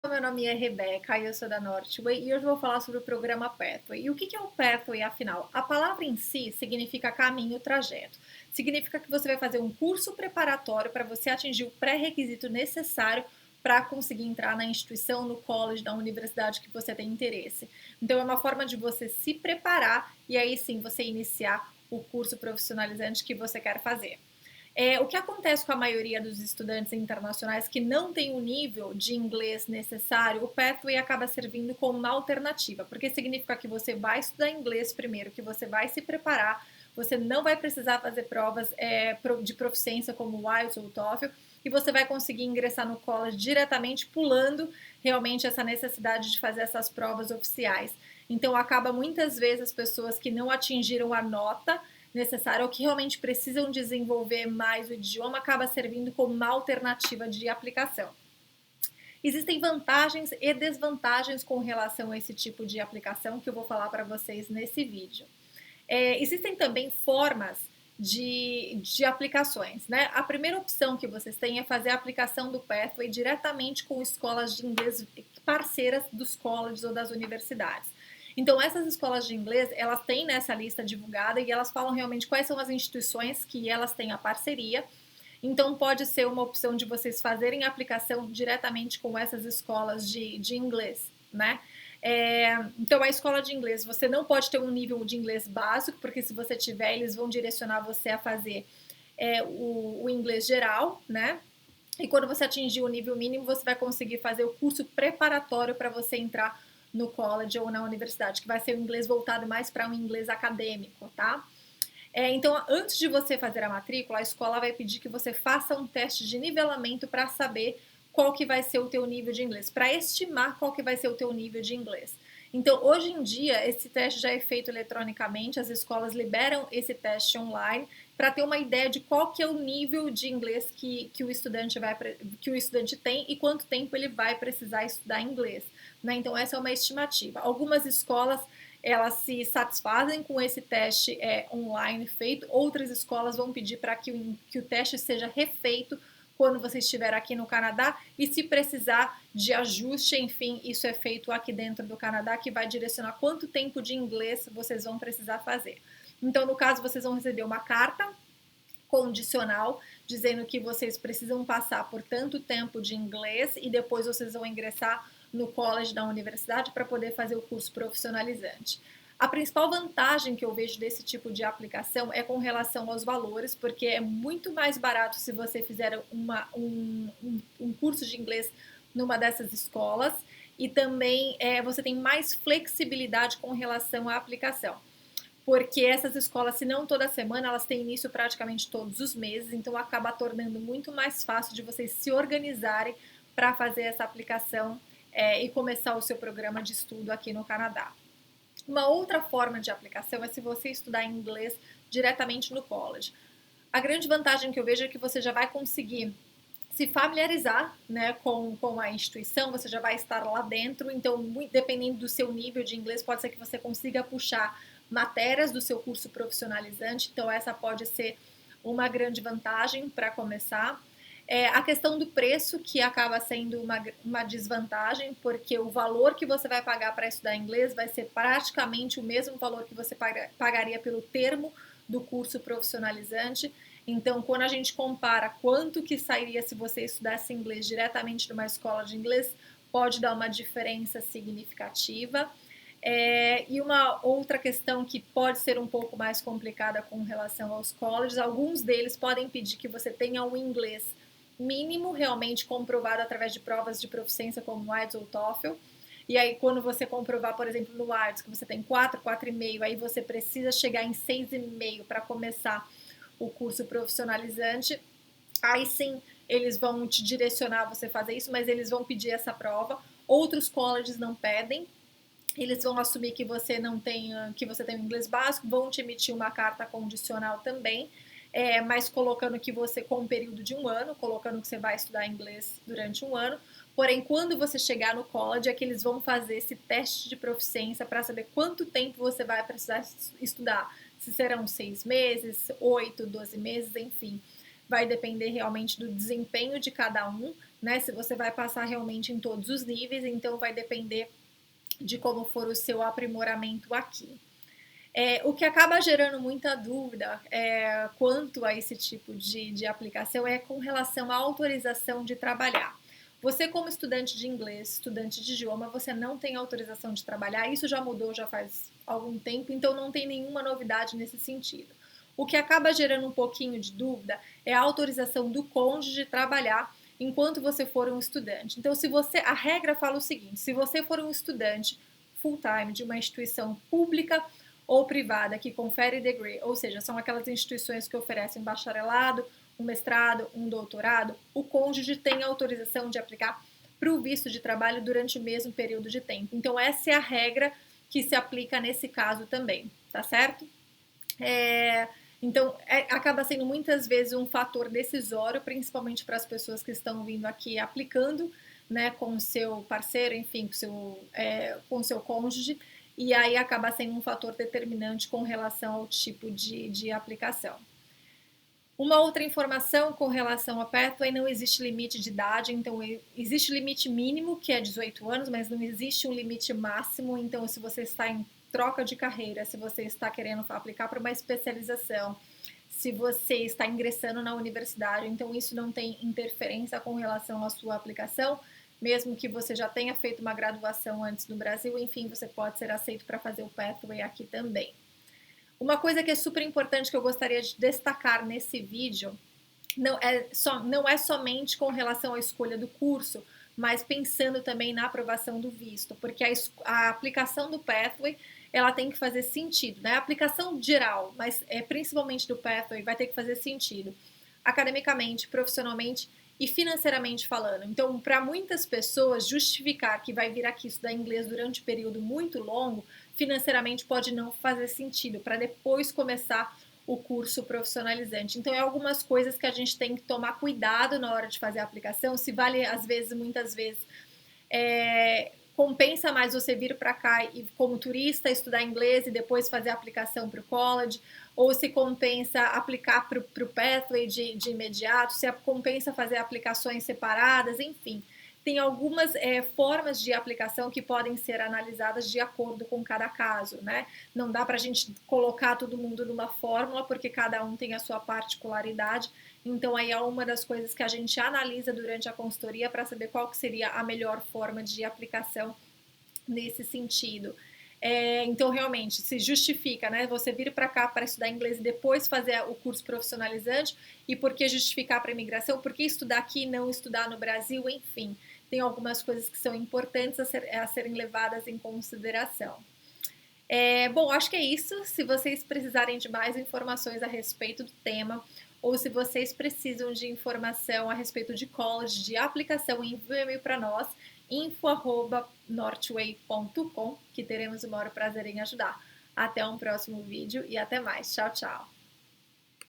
Meu nome é Rebeca e eu sou da Northway e hoje eu vou falar sobre o programa Pathway. E o que é o Pathway, afinal? A palavra em si significa caminho, trajeto. Significa que você vai fazer um curso preparatório para você atingir o pré-requisito necessário para conseguir entrar na instituição, no college, na universidade que você tem interesse. Então é uma forma de você se preparar e aí sim você iniciar o curso profissionalizante que você quer fazer. O que acontece com a maioria dos estudantes internacionais que não tem o nível de inglês necessário, o Pathway acaba servindo como uma alternativa, porque significa que você vai estudar inglês primeiro, que você vai se preparar, você não vai precisar fazer provas de proficiência como o IELTS ou o TOEFL, e você vai conseguir ingressar no college diretamente pulando realmente essa necessidade de fazer essas provas oficiais. Então acaba muitas vezes as pessoas que não atingiram a nota necessária ou que realmente precisam desenvolver mais o idioma acaba servindo como uma alternativa de aplicação. Existem vantagens e desvantagens com relação a esse tipo de aplicação que eu vou falar para vocês nesse vídeo. Existem também formas de aplicações, né? A primeira opção que vocês têm é fazer a aplicação do Pathway diretamente com escolas de inglês parceiras dos colleges ou das universidades. Então, essas escolas de inglês, elas têm nessa lista divulgada e elas falam realmente quais são as instituições que elas têm a parceria. Então, pode ser uma opção de vocês fazerem a aplicação diretamente com essas escolas de inglês, né? Então, a escola de inglês, você não pode ter um nível de inglês básico, porque se você tiver, eles vão direcionar você a fazer o inglês geral, né? E quando você atingir o nível mínimo, você vai conseguir fazer o curso preparatório para você entrar no college ou na universidade, que vai ser o inglês voltado mais para um inglês acadêmico, tá? Então, antes de você fazer a matrícula, a escola vai pedir que você faça um teste de nivelamento para saber qual que vai ser o teu nível de inglês, para estimar qual que vai ser o teu nível de inglês. Então, hoje em dia, esse teste já é feito eletronicamente, as escolas liberam esse teste online para ter uma ideia de qual que é o nível de inglês que o estudante tem e quanto tempo ele vai precisar estudar inglês, né? Então, essa é uma estimativa. Algumas escolas elas se satisfazem com esse teste online feito, outras escolas vão pedir para que o teste seja refeito quando você estiver aqui no Canadá e se precisar de ajuste, enfim, isso é feito aqui dentro do Canadá, que vai direcionar quanto tempo de inglês vocês vão precisar fazer. Então, no caso, vocês vão receber uma carta condicional dizendo que vocês precisam passar por tanto tempo de inglês e depois vocês vão ingressar no college da universidade para poder fazer o curso profissionalizante. A principal vantagem que eu vejo desse tipo de aplicação é com relação aos valores, porque é muito mais barato se você fizer um curso de inglês numa dessas escolas e também você tem mais flexibilidade com relação à aplicação. Porque essas escolas, se não toda semana, elas têm início praticamente todos os meses, então acaba tornando muito mais fácil de vocês se organizarem para fazer essa aplicação e começar o seu programa de estudo aqui no Canadá. Uma outra forma de aplicação é se você estudar inglês diretamente no college. A grande vantagem que eu vejo é que você já vai conseguir se familiarizar, né, com a instituição, você já vai estar lá dentro, então, dependendo do seu nível de inglês, pode ser que você consiga puxar matérias do seu curso profissionalizante, então essa pode ser uma grande vantagem para começar. A questão do preço, que acaba sendo uma desvantagem, porque o valor que você vai pagar para estudar inglês vai ser praticamente o mesmo valor que você pagaria pelo termo do curso profissionalizante. Então, quando a gente compara quanto que sairia se você estudasse inglês diretamente numa escola de inglês, pode dar uma diferença significativa. E uma outra questão que pode ser um pouco mais complicada com relação aos colleges, alguns deles podem pedir que você tenha o inglês mínimo realmente comprovado através de provas de proficiência como o IELTS ou o TOEFL. E aí, quando você comprovar, por exemplo, no IELTS, que você tem 4, 4,5, aí você precisa chegar em 6,5 para começar o curso profissionalizante. Aí sim, eles vão te direcionar a você fazer isso, mas eles vão pedir essa prova. Outros colleges não pedem. Eles vão assumir que você não tem, que você tem um inglês básico, vão te emitir uma carta condicional também, mas colocando que você, com um período de 1 ano, colocando que você vai estudar inglês durante 1 ano. Porém, quando você chegar no college, é que eles vão fazer esse teste de proficiência para saber quanto tempo você vai precisar estudar. Se serão 6 meses, 8, 12 meses, enfim. Vai depender realmente do desempenho de cada um, né? Se você vai passar realmente em todos os níveis, então vai depender de como for o seu aprimoramento aqui. O que acaba gerando muita dúvida quanto a esse tipo de aplicação é com relação à autorização de trabalhar. Você, como estudante de inglês, estudante de idioma, você não tem autorização de trabalhar. Isso já mudou já faz algum tempo, então não tem nenhuma novidade nesse sentido. O que acaba gerando um pouquinho de dúvida é a autorização do cônjuge de trabalhar enquanto você for um estudante. Então, a regra fala o seguinte: se você for um estudante full-time de uma instituição pública ou privada que confere degree, ou seja, são aquelas instituições que oferecem bacharelado, um mestrado, um doutorado, o cônjuge tem autorização de aplicar para o visto de trabalho durante o mesmo período de tempo. Então, essa é a regra que se aplica nesse caso também, tá certo? Então, acaba sendo muitas vezes um fator decisório, principalmente para as pessoas que estão vindo aqui aplicando, né, com o seu parceiro, enfim, com o seu cônjuge, e aí acaba sendo um fator determinante com relação ao tipo de aplicação. Uma outra informação com relação a Pathway: não existe limite de idade, então existe limite mínimo, que é 18 anos, mas não existe um limite máximo. Então, se você está em troca de carreira, se você está querendo aplicar para uma especialização, se você está ingressando na universidade, então isso não tem interferência com relação à sua aplicação, mesmo que você já tenha feito uma graduação antes no Brasil, enfim, você pode ser aceito para fazer o Pathway aqui também. Uma coisa que é super importante que eu gostaria de destacar nesse vídeo não é somente com relação à escolha do curso, mas pensando também na aprovação do visto, porque a aplicação do Pathway ela tem que fazer sentido, né? A aplicação geral, mas principalmente do Pathway, vai ter que fazer sentido academicamente, profissionalmente e financeiramente falando. Então, para muitas pessoas, justificar que vai vir aqui estudar inglês durante um período muito longo, financeiramente pode não fazer sentido, para depois começar o curso profissionalizante. Então, é algumas coisas que a gente tem que tomar cuidado na hora de fazer a aplicação. Se vale, às vezes, muitas vezes, compensa mais você vir para cá e, como turista, estudar inglês e depois fazer a aplicação para o college, ou se compensa aplicar para o Pathway de imediato, se compensa fazer aplicações separadas, enfim. Tem algumas formas de aplicação que podem ser analisadas de acordo com cada caso, né? Não dá para a gente colocar todo mundo numa fórmula, porque cada um tem a sua particularidade. Então, aí é uma das coisas que a gente analisa durante a consultoria para saber qual que seria a melhor forma de aplicação nesse sentido. Então, realmente, se justifica, né? Você vir para cá para estudar inglês e depois fazer o curso profissionalizante, e por que justificar para a imigração? Por que estudar aqui e não estudar no Brasil? Enfim, tem algumas coisas que são importantes a serem levadas em consideração. Bom, acho que é isso. Se vocês precisarem de mais informações a respeito do tema, ou se vocês precisam de informação a respeito de college, de aplicação, envie um e-mail para nós, info@northway.com, que teremos o maior prazer em ajudar. Até um próximo vídeo e até mais. Tchau, tchau!